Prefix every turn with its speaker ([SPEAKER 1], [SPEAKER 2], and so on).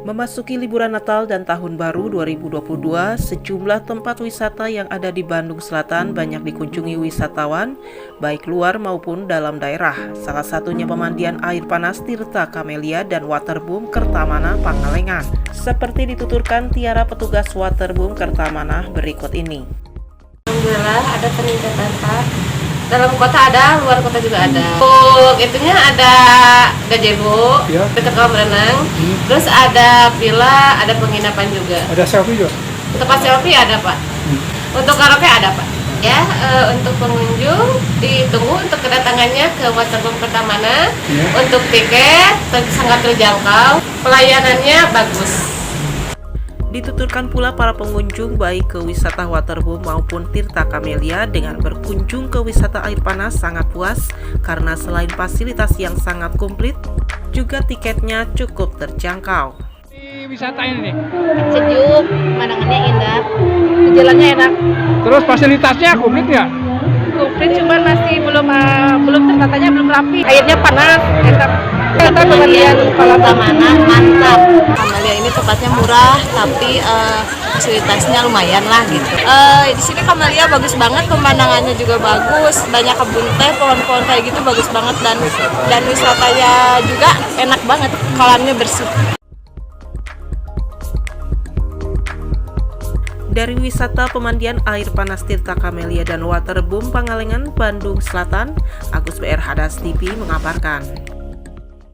[SPEAKER 1] Memasuki liburan Natal dan Tahun Baru 2022, sejumlah tempat wisata yang ada di Bandung Selatan banyak dikunjungi wisatawan, baik luar maupun dalam daerah. Salah satunya pemandian air panas Tirta Camellia dan Waterboom Kertamana Pangalengan. Seperti dituturkan Tiara petugas Waterboom Kertamana berikut ini.
[SPEAKER 2] Alhamdulillah ada peningkatan Pak. Dalam kota ada, luar kota juga ada. Untuk itunya ada gazebo,
[SPEAKER 3] ya,
[SPEAKER 2] dekat kolam renang. Terus ada villa, ada penginapan juga.
[SPEAKER 3] Ada selfie juga?
[SPEAKER 2] Tempat selfie ada Pak. Untuk karaoke ada Pak. Ya, untuk pengunjung ditunggu untuk kedatangannya ke Waterboom Kertamana.
[SPEAKER 3] Ya.
[SPEAKER 2] Untuk tiket sangat terjangkau, pelayanannya bagus.
[SPEAKER 1] Dituturkan pula para pengunjung baik ke wisata Waterboom maupun Tirta Camellia dengan berkunjung ke wisata air panas sangat puas karena selain fasilitas yang sangat komplit, juga tiketnya cukup terjangkau.
[SPEAKER 3] Di wisata ini nih,
[SPEAKER 4] Sejuk, pemandangannya indah, jalannya enak.
[SPEAKER 3] terus fasilitasnya komplit nggak?
[SPEAKER 4] Komplit cuman masih belum tertatanya, belum rapi. Airnya panas, enak. Kita pemandian kolam
[SPEAKER 5] Kertamana mantap. Camellia ini tempatnya murah tapi fasilitasnya lumayan lah gitu. Di sini Camellia bagus banget, pemandangannya juga bagus, banyak kebun teh, pohon-pohon kayak gitu bagus banget dan wisatanya juga enak banget, kolamnya bersih.
[SPEAKER 1] Dari wisata pemandian air panas Tirta Camellia dan Waterboom Pangalengan, Bandung Selatan, Agus BR Hadas TV mengabarkan.